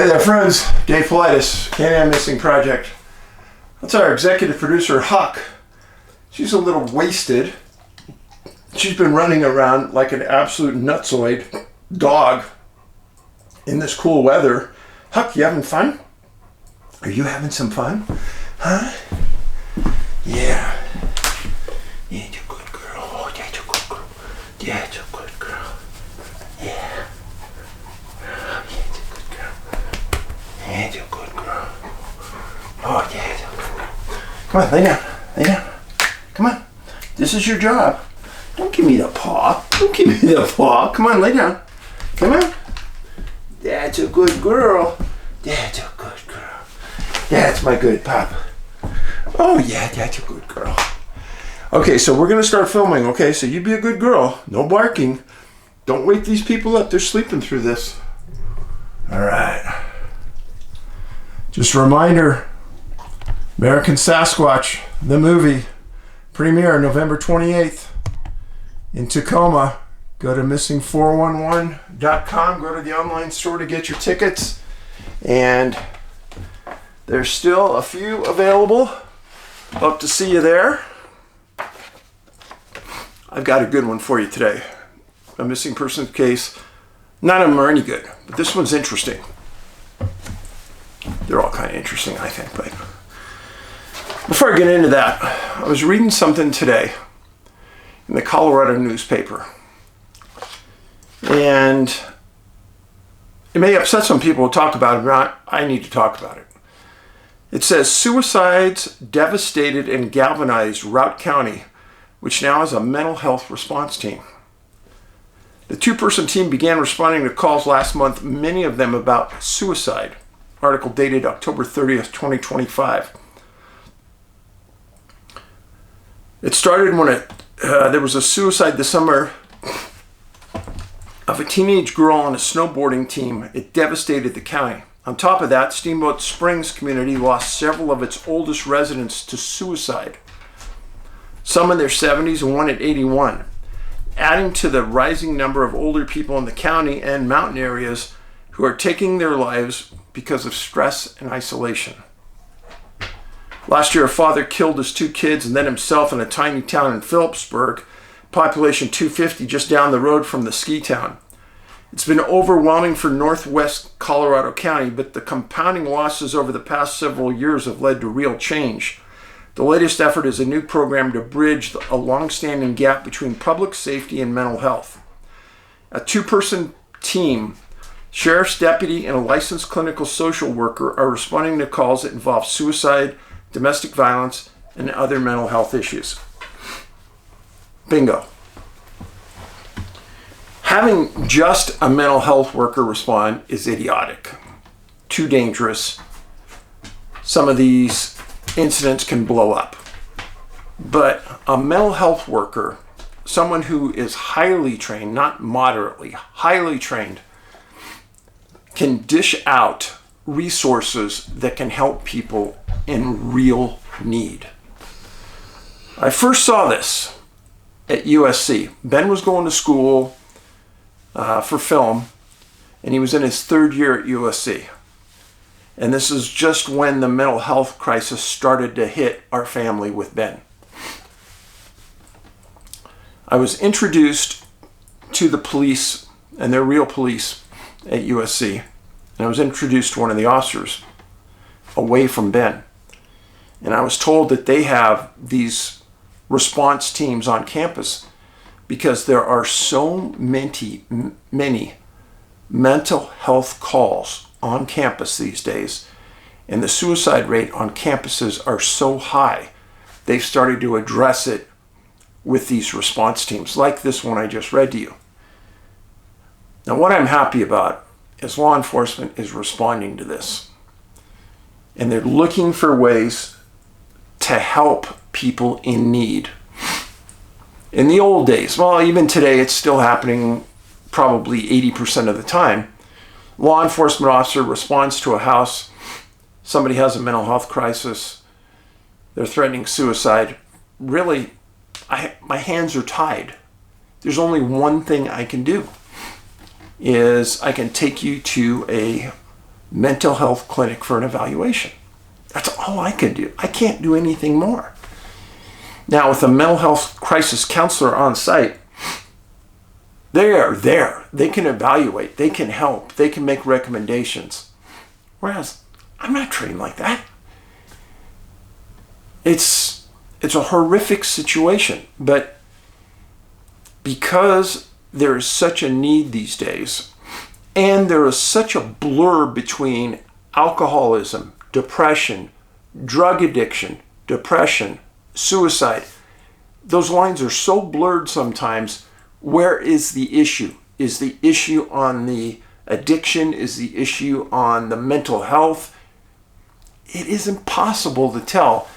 Hey there friends, David Paulides, Canammissing Project. That's our executive producer, Huck. She's a little wasted. She's been running around like an absolute nutsoid dog in this cool weather. Huck, you having fun? Are you having some fun? Huh? Yeah. Yeah, you're a good girl. Oh, yeah, you're a good girl. Yeah, you're a good girl. Yeah. Yeah, you're a good girl. Oh, yeah, you're a good girl. Come on, lay down. Lay down. Come on. This is your job. Don't give me the paw. Don't give me the paw. Come on, lay down. Come on. That's a good girl. That's a good girl. That's my good pup. Oh, yeah, that's a good girl. Okay, so we're going to start filming, okay? So you be a good girl. No barking. Don't wake these people up. They're sleeping through this. All right. Just a reminder, American Sasquatch, the movie, premiere November 28th in Tacoma. Go to missing411.com. Go to the online store to get your tickets. And there's still a few available. Hope to see you there. I've got a good one for you today. A missing persons case. None of them are any good, but this one's interesting. They're all kind of interesting, I think. But before I get into that, I was reading something today in the Colorado newspaper. And it may upset some people to talk about it, but I need to talk about it. It says, suicides devastated and galvanized Routt County, which now has a mental health response team. The two-person team began responding to calls last month, many of them about suicide. Article dated October 30th, 2025. It started when there was a suicide this summer of a teenage girl on a snowboarding team. It devastated the county. On top of that, Steamboat Springs community lost several of its oldest residents to suicide. Some in their 70s and one at 81. Adding to the rising number of older people in the county and mountain areas who are taking their lives because of stress and isolation. Last year, a father killed his two kids and then himself in a tiny town in Phillipsburg, population 250, just down the road from the ski town. It's been overwhelming for northwest Colorado County, but the compounding losses over the past several years have led to real change. The latest effort is a new program to bridge a long-standing gap between public safety and mental health. A two-person team, sheriff's deputy and a licensed clinical social worker, are responding to calls that involve suicide, domestic violence, and other mental health issues. Bingo. Having just a mental health worker respond is idiotic, too dangerous. Some of these incidents can blow up. But a mental health worker, someone who is highly trained, not moderately, highly trained, can dish out resources that can help people in real need. I first saw this at USC. Ben was going to school for film, and he was in his third year at USC. And this is just when the mental health crisis started to hit our family with Ben. I was introduced to the police, and they're real police at USC, and I was introduced to one of the officers away from Ben. And I was told that they have these response teams on campus because there are so many mental health calls on campus these days, and the suicide rate on campuses are so high, they've started to address it with these response teams, like this one I just read to you. Now, what I'm happy about is law enforcement is responding to this, and they're looking for ways to help people in need. In the old days, well, even today, it's still happening probably 80% of the time. Law enforcement officer responds to a house. Somebody has a mental health crisis. They're threatening suicide. Really, my hands are tied. There's only one thing I can do, is I can take you to a mental health clinic for an evaluation. That's all I can do. I can't do anything more. Now, with a mental health crisis counselor on site, they are there. They can evaluate. They can help. They can make recommendations. Whereas, I'm not trained like that. It's a horrific situation, but because there is such a need these days, and there is such a blur between alcoholism, depression, drug addiction, depression, suicide, those lines are so blurred sometimes. Where is the issue? Is the issue on the addiction? Is the issue on the mental health? It is impossible to tell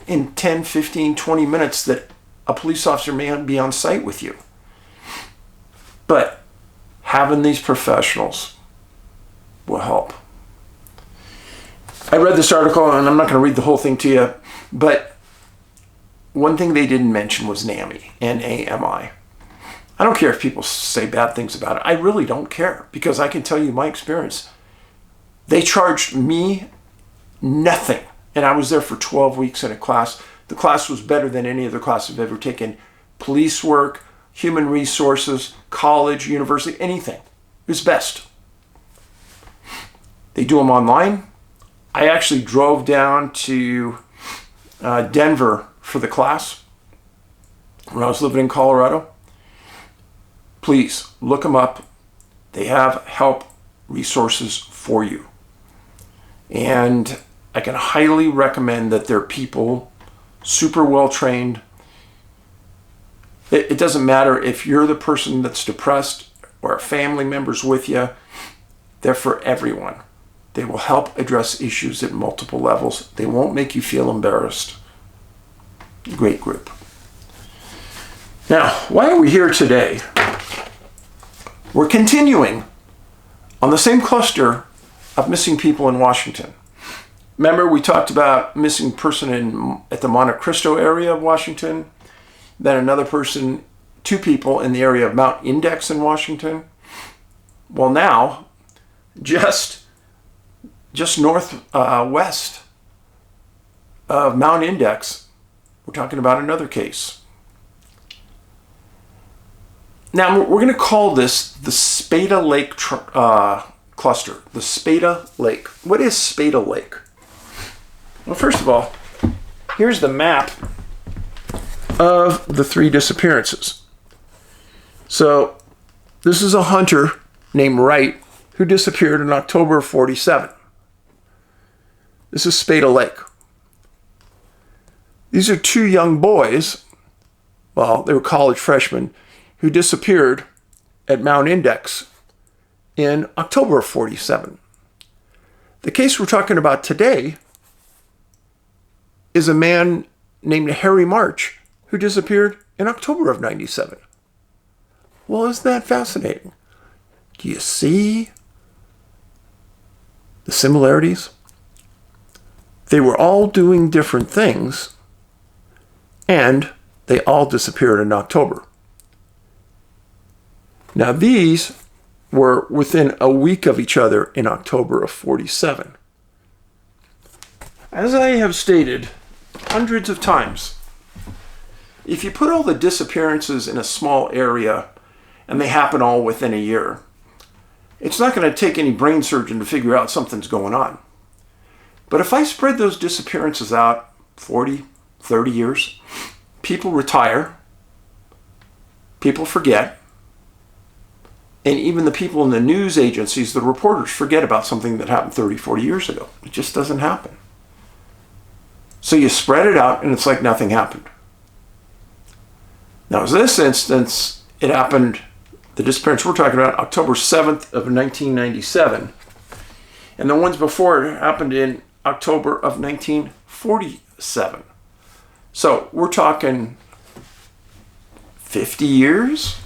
in 10, 15, 20 minutes that a police officer may be on site with you. But having these professionals will help. I read this article, and I'm not going to read the whole thing to you, but one thing they didn't mention was NAMI, N-A-M-I. I don't care if people say bad things about it. I really don't care, because I can tell you my experience. They charged me nothing, and I was there for 12 weeks in a class. The class was better than any other class I've ever taken. Police work, human resources, college, university, anything. It was best. They do them online. I actually drove down to Denver for the class when I was living in Colorado. Please look them up. They have help resources for you. And I can highly recommend that they're people super well trained. It doesn't matter if you're the person that's depressed or a family member's with you. They're for everyone. They will help address issues at multiple levels. They won't make you feel embarrassed. Great group. Now, why are we here today? We're continuing on the same cluster of missing people in Washington. Remember, we talked about missing person at the Monte Cristo area of Washington, then another person, 2 people in the area of Mount Index in Washington. Well, now, just northwest of Mount Index, we're talking about another case. Now, we're going to call this the Spada Lake cluster, the Spada Lake. What is Spada Lake? Well, first of all, here's the map of the 3 disappearances. So, this is a hunter named Wright who disappeared in October of 47. This is Spada Lake. These are 2 young boys, well, they were college freshmen, who disappeared at Mount Index in October of 47. The case we're talking about today is a man named Harry March who disappeared in October of 97. Well, isn't that fascinating? Do you see the similarities? They were all doing different things, and they all disappeared in October. Now, these were within a week of each other in October of 47. As I have stated hundreds of times, if you put all the disappearances in a small area and they happen all within a year, it's not going to take any brain surgeon to figure out something's going on. But if I spread those disappearances out 40, 30 years, people retire, people forget, and even the people in the news agencies, the reporters, forget about something that happened 30, 40 years ago. It just doesn't happen. So you spread it out and it's like nothing happened. Now, in this instance, it happened, the disappearance we're talking about, October 7th of 1997. And the ones before it happened in October of 1947. So we're talking 50 years.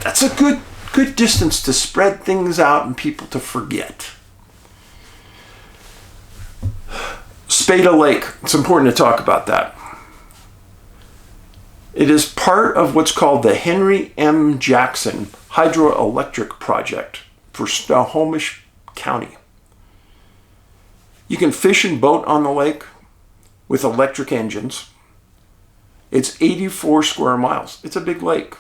That's a good distance to spread things out and people to forget. Spada Lake, it's important to talk about that. It is part of what's called the Henry M. Jackson Hydroelectric Project for Snohomish County. You can fish and boat on the lake with electric engines. It's 84 square miles. It's a big lake.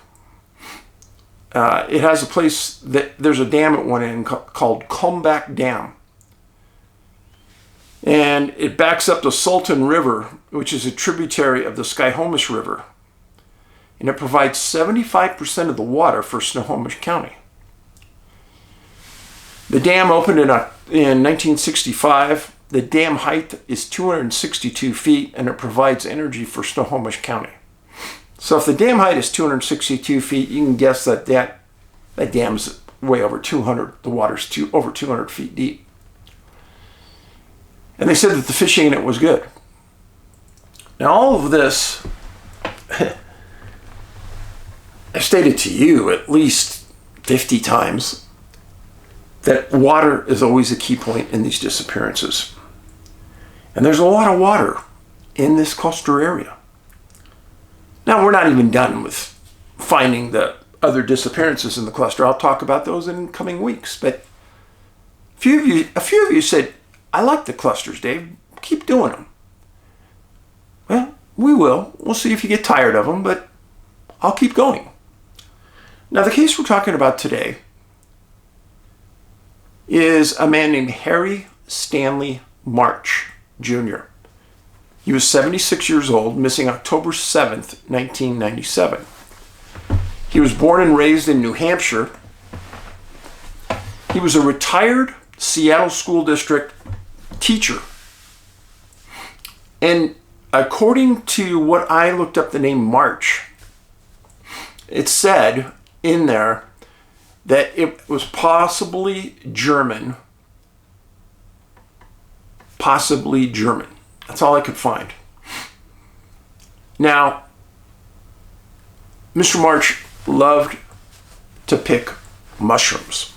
It has a place that there's a dam at one end called Comeback Dam. And it backs up the Salton River, which is a tributary of the Skyhomish River. And it provides 75% of the water for Snohomish County. The dam opened in 1965. The dam height is 262 feet, and it provides energy for Snohomish County. So if the dam height is 262 feet, you can guess that dam's way over 200. The water's over 200 feet deep. And they said that the fishing in it was good. Now, all of this, I've stated to you at least 50 times that water is always a key point in these disappearances. And there's a lot of water in this cluster area. Now, we're not even done with finding the other disappearances in the cluster. I'll talk about those in coming weeks. But a few of you said, I like the clusters, Dave. Keep doing them. Well, we will. We'll see if you get tired of them, but I'll keep going. Now, the case we're talking about today is a man named Harry Stanley March, Jr. He was 76 years old, missing October 7th, 1997. He was born and raised in New Hampshire. He was a retired Seattle School District teacher. And according to what I looked up the name March, it said in there that it was possibly German. Possibly German. That's all I could find. Now, Mr. March loved to pick mushrooms.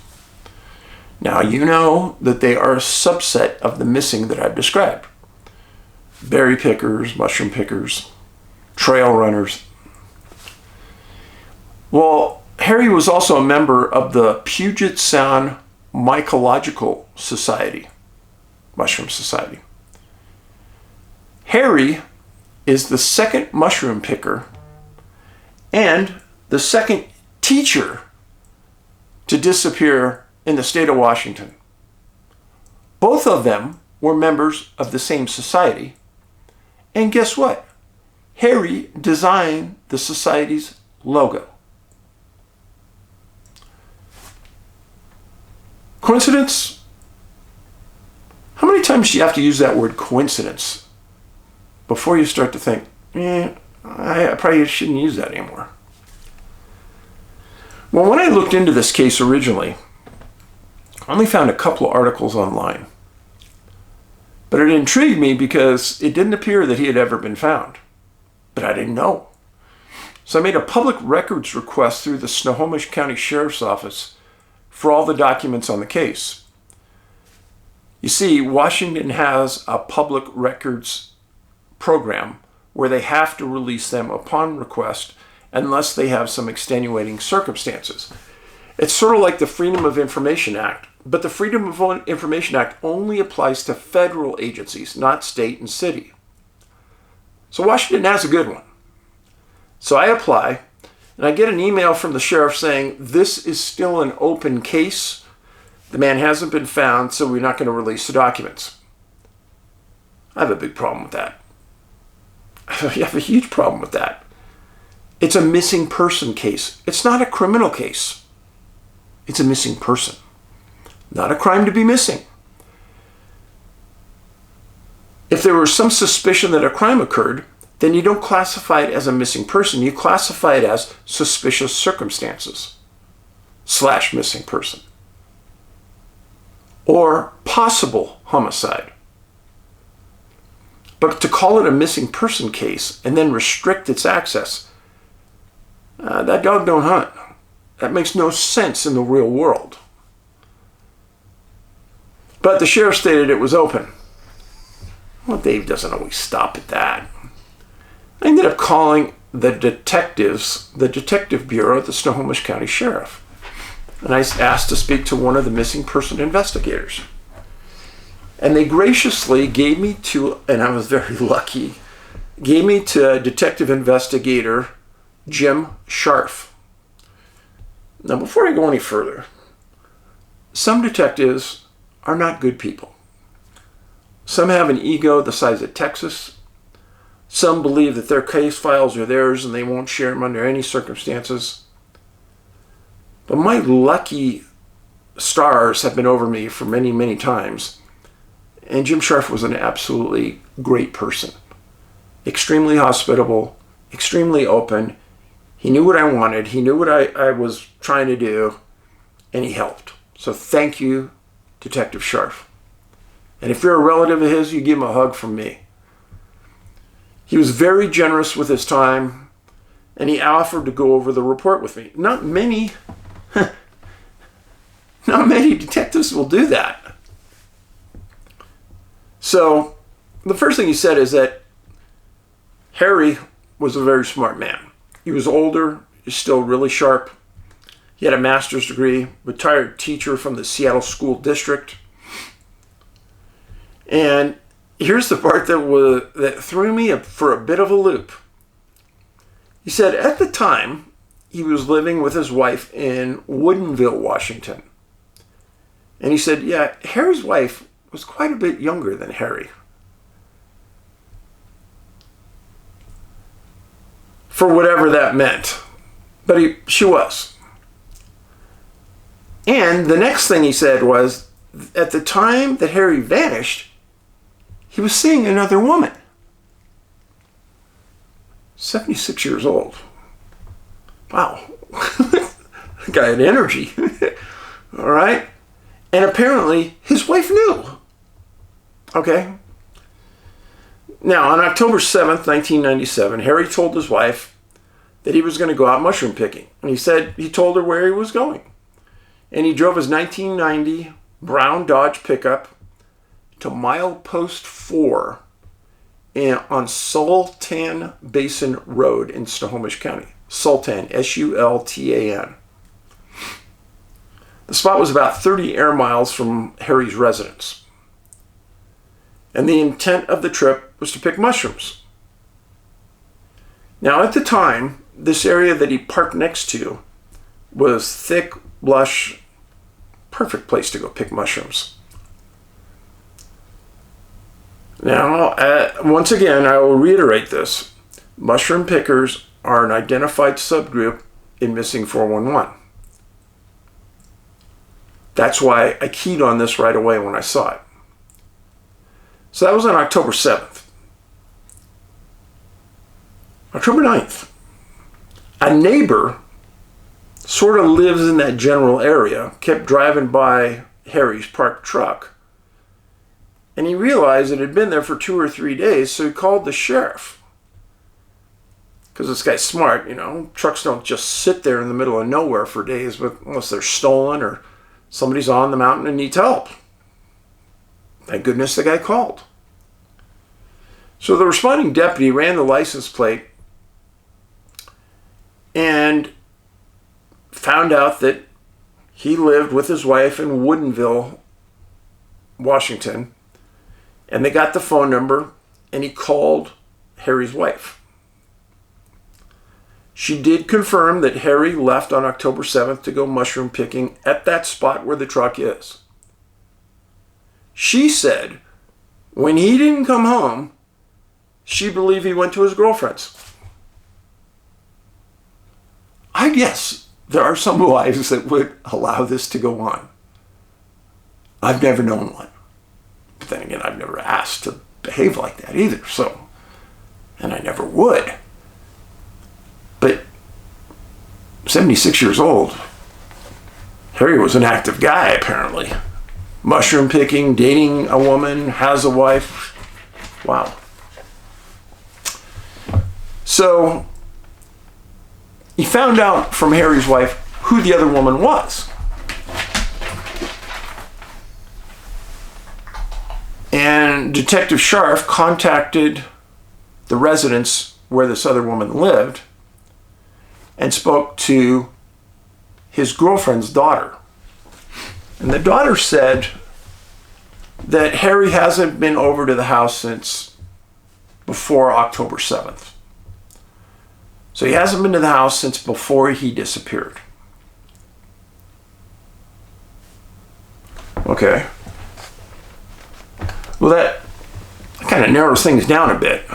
Now, you know that they are a subset of the missing that I've described. Berry pickers, mushroom pickers, trail runners. Well, Harry was also a member of the Puget Sound Mycological Society, Mushroom Society. Harry is the second mushroom picker and the second teacher to disappear in the state of Washington. Both of them were members of the same society. And guess what? Harry designed the society's logo. Coincidence? How many times do you have to use that word coincidence before you start to think, I probably shouldn't use that anymore? Well, when I looked into this case originally, I only found a couple of articles online. But it intrigued me because it didn't appear that he had ever been found. But I didn't know. So I made a public records request through the Snohomish County Sheriff's Office for all the documents on the case. You see, Washington has a public records program where they have to release them upon request unless they have some extenuating circumstances. It's sort of like the Freedom of Information Act, but the Freedom of Information Act only applies to federal agencies, not state and city. So Washington has a good one. So I apply, and I get an email from the sheriff saying, this is still an open case. The man hasn't been found, so we're not going to release the documents. I have a big problem with that. I have a huge problem with that. It's a missing person case. It's not a criminal case. It's a missing person. Not a crime to be missing. If there was some suspicion that a crime occurred, then you don't classify it as a missing person. You classify it as suspicious circumstances / missing person. Or possible homicide. But to call it a missing person case and then restrict its access, that dog don't hunt. That makes no sense in the real world. But the sheriff stated it was open. Well, Dave doesn't always stop at that. I ended up calling the detective bureau at the Snohomish County Sheriff. and I asked to speak to one of the missing person investigators. And they graciously gave me to, and I was very lucky, gave me to detective investigator Jim Scharf. Now, before I go any further, some detectives are not good people. Some have an ego the size of Texas. Some believe that their case files are theirs and they won't share them under any circumstances. But my lucky stars have been over me for many, many times. And Jim Scharf was an absolutely great person. Extremely hospitable, extremely open. He knew what I wanted. He knew what I was trying to do, and he helped. So thank you, Detective Scharf. And if you're a relative of his, you give him a hug from me. He was very generous with his time, and he offered to go over the report with me. Not many detectives will do that. So the first thing he said is that Harry was a very smart man. He was older, he's still really sharp. He had a master's degree, retired teacher from the Seattle School District. And here's the part that threw me for a bit of a loop. He said at the time, he was living with his wife in Woodinville, Washington. And he said, yeah, Harry's wife was quite a bit younger than Harry. For whatever that meant. But she was. And the next thing he said was, at the time that Harry vanished, he was seeing another woman. 76 years old. Wow. The guy had energy. All right? And apparently, his wife knew. Okay? Now, on October 7th, 1997, Harry told his wife that he was going to go out mushroom picking. And he told her where he was going. And he drove his 1990 brown Dodge pickup to Milepost 4 on Sultan Basin Road in Snohomish County. Sultan, S-U-L-T-A-N. The spot was about 30 air miles from Harry's residence. And the intent of the trip was to pick mushrooms. Now, at the time, this area that he parked next to was thick, lush, perfect place to go pick mushrooms. Now, once again, I will reiterate this. Mushroom pickers are an identified subgroup in Missing 411. That's why I keyed on this right away when I saw it. So that was on October 7th. October 9th. A neighbor sort of lives in that general area, kept driving by Harry's parked truck, and he realized it had been there for 2 or 3 days, so he called the sheriff. Because this guy's smart, you know. Trucks don't just sit there in the middle of nowhere for days unless they're stolen or somebody's on the mountain and needs help. Thank goodness the guy called. So the responding deputy ran the license plate and found out that he lived with his wife in Woodinville, Washington. And they got the phone number, and he called Harry's wife. She did confirm that Harry left on October 7th to go mushroom picking at that spot where the truck is. She said when he didn't come home, she believed he went to his girlfriend's. I guess there are some wives that would allow this to go on. I've never known one. But then again, I've never asked to behave like that either, so, and I never would. But 76 years old, Harry was an active guy, apparently. Mushroom picking, dating a woman, has a wife. Wow. So, he found out from Harry's wife who the other woman was. And Detective Scharf contacted the residence where this other woman lived and spoke to his girlfriend's daughter. And the daughter said that Harry hasn't been over to the house since before October 7th. So he hasn't been to the house since before he disappeared. Okay. Well, that kind of narrows things down a bit.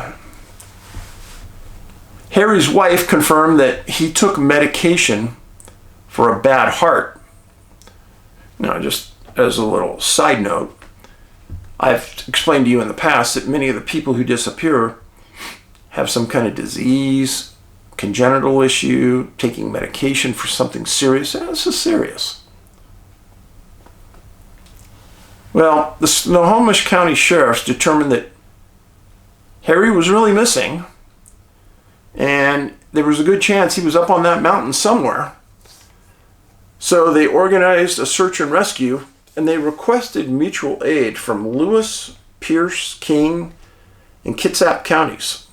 Harry's wife confirmed that he took medication for a bad heart. Now, just as a little side note, I've explained to you in the past that many of the people who disappear have some kind of disease, congenital issue, taking medication for something serious. This is serious. Well, the Snohomish County Sheriffs determined that Harry was really missing, and there was a good chance he was up on that mountain somewhere. So they organized a search and rescue, and they requested mutual aid from Lewis, Pierce, King, and Kitsap counties.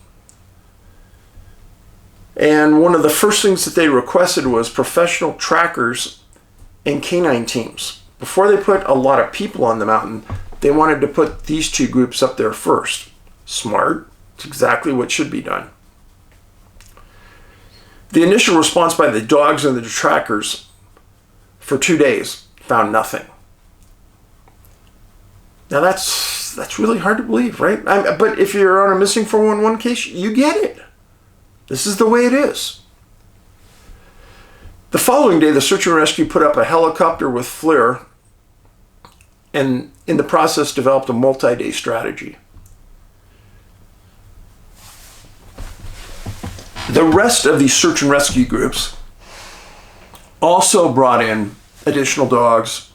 And one of the first things that they requested was professional trackers and canine teams. Before they put a lot of people on the mountain, they wanted to put these two groups up there first. Smart. It's exactly what should be done. The initial response by the dogs and the trackers for 2 days found nothing. Now that's really hard to believe, right? But if you're on a missing 411 case, you get it. This is the way it is. The following day, the search and rescue put up a helicopter with FLIR, and in the process developed a multi-day strategy. The rest of these search and rescue groups also brought in additional dogs,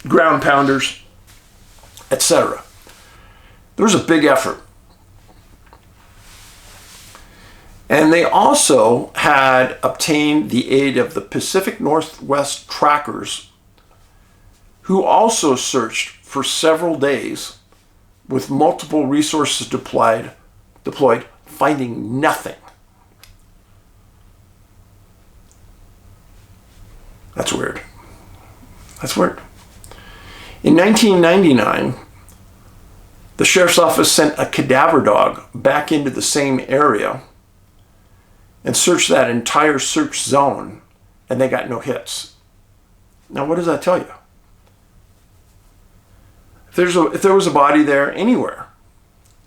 ground pounders, etc. There was a big effort. And they also had obtained the aid of the Pacific Northwest trackers, who also searched for several days with multiple resources deployed, finding nothing. That's weird. That's weird. In 1999, the sheriff's office sent a cadaver dog back into the same area and searched that entire search zone, and they got no hits. Now, what does that tell you? If there was a body there anywhere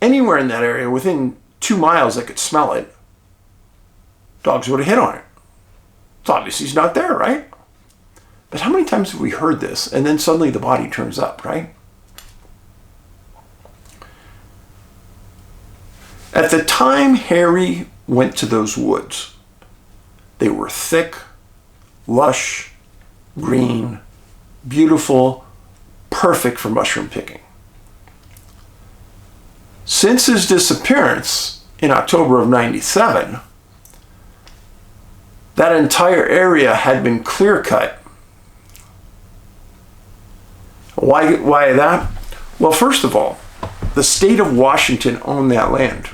in that area within 2 miles that could smell it, dogs would have hit on it. So obviously he's not there, right? But how many times have we heard this, and then suddenly the body turns up, right? At the time Harry went to those woods, they were thick, lush, green, beautiful, perfect for mushroom picking. Since his disappearance in October of '97, that entire area had been clear cut. Why that? Well, first of all, the state of Washington owned that land.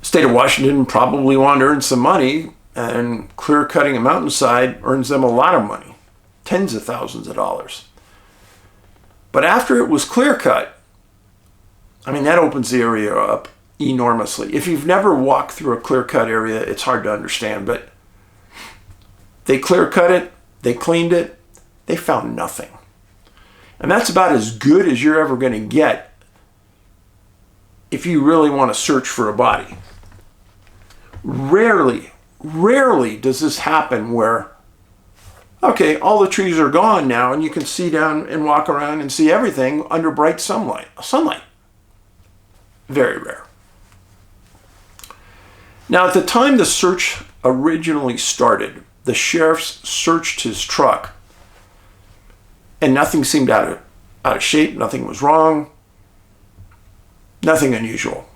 The state of Washington probably wanted to earn some money, and clear cutting a mountainside earns them a lot of money, tens of thousands of dollars. But after it was clear cut, that opens the area up enormously. If you've never walked through a clear cut area, it's hard to understand, but they clear cut it, they cleaned it, they found nothing. And that's about as good as you're ever going to get if you really want to search for a body. Rarely does this happen where, okay, all the trees are gone now and you can see down and walk around and see everything under bright sunlight. Very rare. Now, at the time the search originally started, the sheriffs searched his truck and nothing seemed out of shape, nothing was wrong, nothing unusual.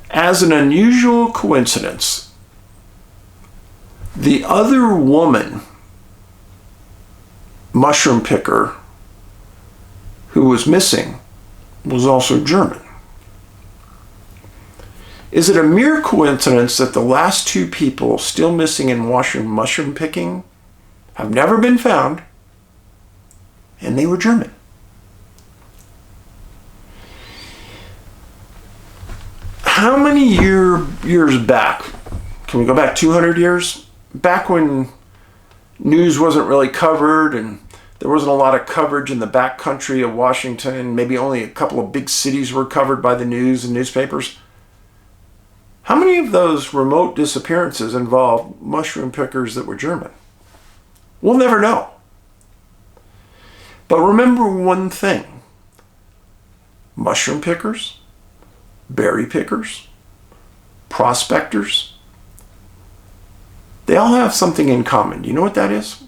As an unusual coincidence, the other woman, mushroom picker, who was missing, was also German. Is it a mere coincidence that the last two people still missing in Washington mushroom picking have never been found, and they were German? How many years back? Can we go back 200 years? Back when news wasn't really covered and there wasn't a lot of coverage in the back country of Washington, maybe only a couple of big cities were covered by the news and newspapers. How many of those remote disappearances involved mushroom pickers that were German? We'll never know. But remember one thing. Mushroom pickers, berry pickers, prospectors, they all have something in common. Do you know what that is?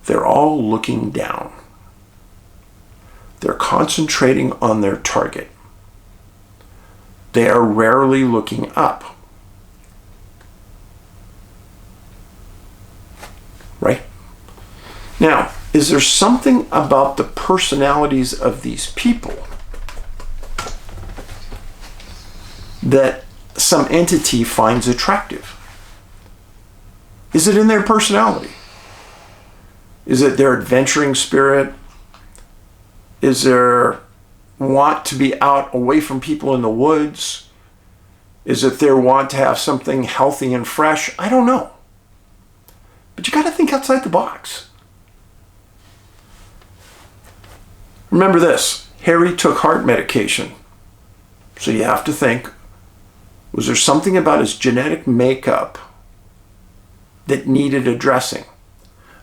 They're all looking down. They're concentrating on their target. They are rarely looking up. Right? Now, is there something about the personalities of these people that some entity finds attractive? Is it in their personality? Is it their adventuring spirit? Is there want to be out away from people in the woods? Is it their want to have something healthy and fresh? I don't know. But you got to think outside the box. Remember this, Harry took heart medication. So you have to think, was there something about his genetic makeup that needed addressing?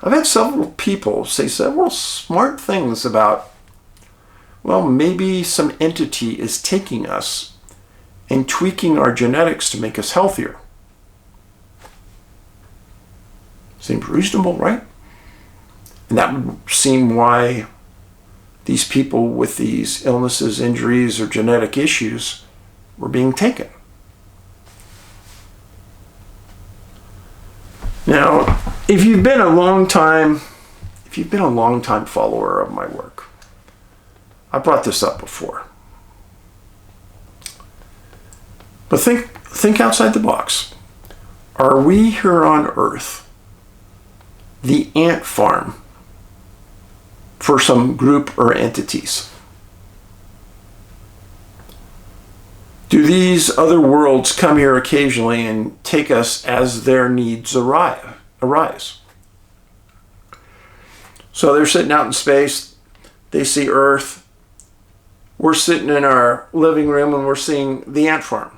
I've had several people say several smart things about, well, maybe some entity is taking us and tweaking our genetics to make us healthier. Seems reasonable, right? And that would seem why these people with these illnesses, injuries, or genetic issues were being taken. Now, if you've been a long time follower of my work, I brought this up before. But think outside the box. Are we here on Earth the ant farm for some group or entities? Do these other worlds come here occasionally and take us as their needs arise? So they're sitting out in space, they see Earth, we're sitting in our living room and we're seeing the ant farm.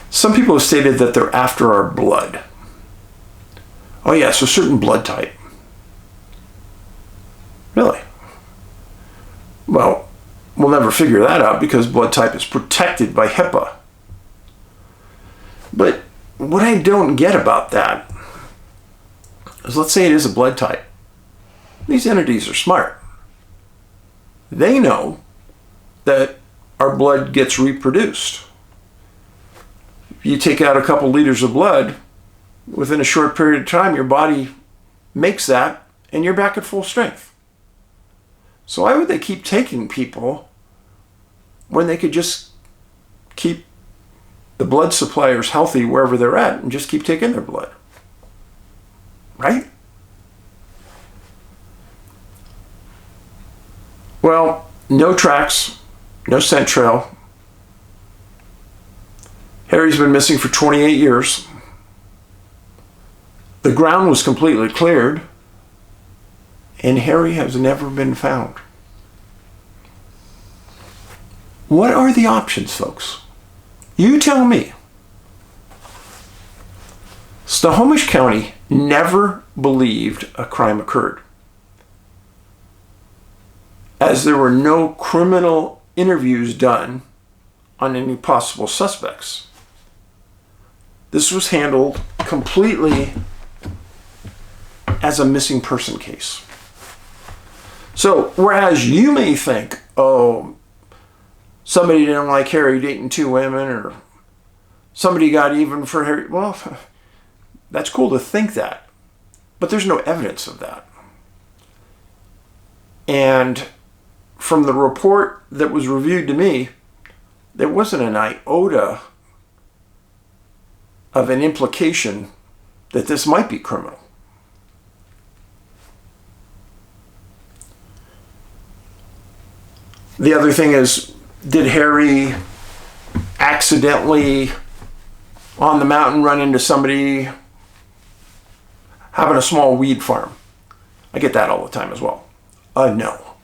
Some people have stated that they're after our blood. Oh yes, a certain blood type. Really? Well, we'll never figure that out because blood type is protected by HIPAA. But what I don't get about that is, let's say it is a blood type. These entities are smart. They know that our blood gets reproduced. If you take out a couple liters of blood, within a short period of time, your body makes that and you're back at full strength. So why would they keep taking people when they could just keep the blood suppliers healthy wherever they're at and just keep taking their blood? Right? Well, no tracks, no scent trail. Harry's been missing for 28 years. The ground was completely cleared, and Harry has never been found. What are the options, folks? You tell me. Snohomish County never believed a crime occurred, as there were no criminal interviews done on any possible suspects. This was handled completely as a missing person case. So, whereas you may think, oh, somebody didn't like Harry dating two women, or somebody got even for Harry, well, that's cool to think that. But there's no evidence of that. And from the report that was reviewed to me, there wasn't an iota of an implication that this might be criminal. The other thing is, did Harry accidentally on the mountain run into somebody having a small weed farm? I get that all the time as well. No.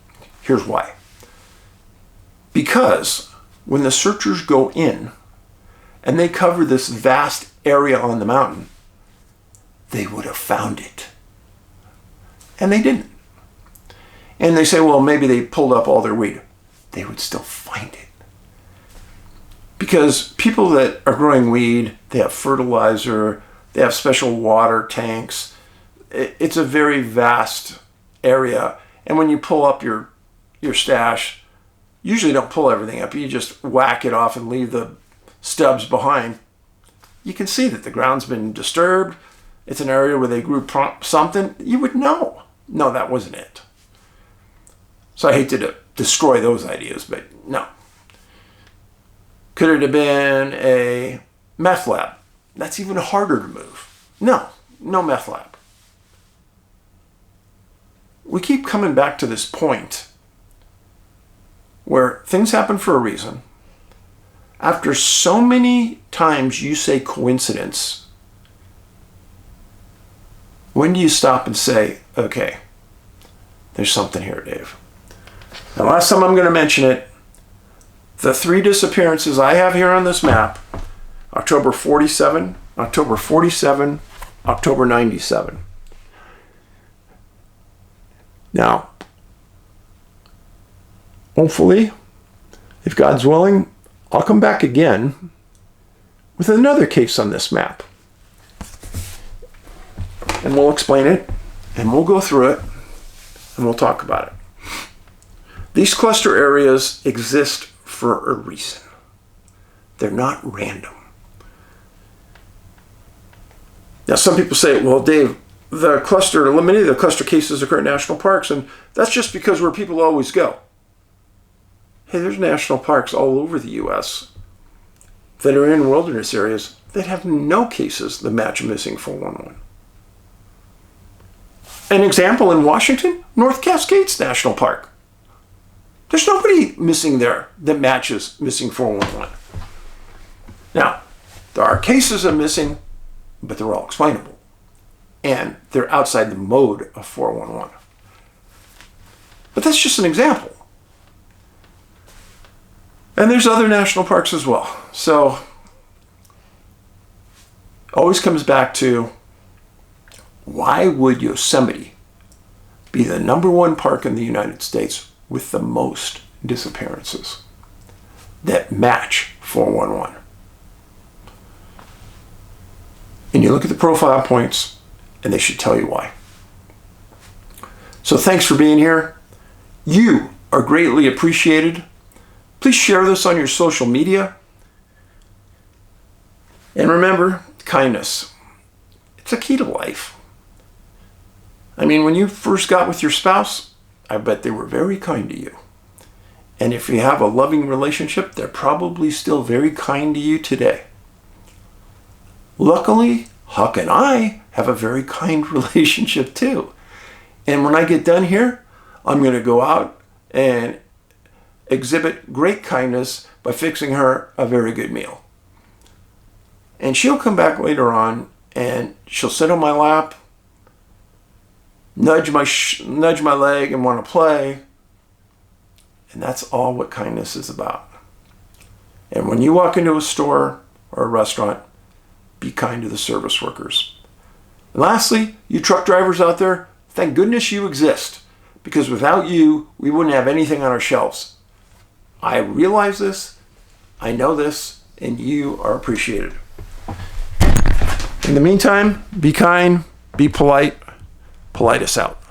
Here's why. Because when the searchers go in and they cover this vast area on the mountain, they would have found it. And they didn't. And they say, well, maybe they pulled up all their weed. They would still find it. Because people that are growing weed, they have fertilizer, they have special water tanks. It's a very vast area. And when you pull up your stash, usually don't pull everything up. You just whack it off and leave the stubs behind. You can see that the ground's been disturbed. It's an area where they grew something. You would know. No, that wasn't it. So I hate to destroy those ideas, but no. Could it have been a meth lab? That's even harder to move. No meth lab. We keep coming back to this point where things happen for a reason. After so many times you say coincidence, when do you stop and say, okay, there's something here, Dave? The last time I'm going to mention it, the 3 disappearances I have here on this map, October 47, October 47, October 97. Now, hopefully, if God's willing, I'll come back again with another case on this map. And we'll explain it, and we'll go through it, and we'll talk about it. These cluster areas exist for a reason. They're not random. Now, some people say, well, Dave, many of the cluster cases occur in national parks, and that's just because where people always go. Hey, there's national parks all over the U.S. that are in wilderness areas that have no cases that match a missing 411. An example in Washington, North Cascades National Park. There's nobody missing there that matches missing 411. Now, there are cases of missing, but they're all explainable. And they're outside the mode of 411. But that's just an example. And there's other national parks as well. So, always comes back to, why would Yosemite be the #1 park in the United States with the most disappearances that match 411? And you look at the profile points, and they should tell you why. So thanks for being here. You are greatly appreciated. Please share this on your social media. And remember, kindness. It's a key to life. I mean, when you first got with your spouse, I bet they were very kind to you. And if you have a loving relationship, they're probably still very kind to you today. Luckily, Huck and I have a very kind relationship too. And when I get done here, I'm going to go out and exhibit great kindness by fixing her a very good meal. And she'll come back later on and she'll sit on my lap, nudge my leg and want to play. And that's all what kindness is about. And when you walk into a store or a restaurant, be kind to the service workers. And lastly, you truck drivers out there, thank goodness you exist, because without you, we wouldn't have anything on our shelves. I realize this, I know this, and you are appreciated. In the meantime, be kind, be polite, polite us out.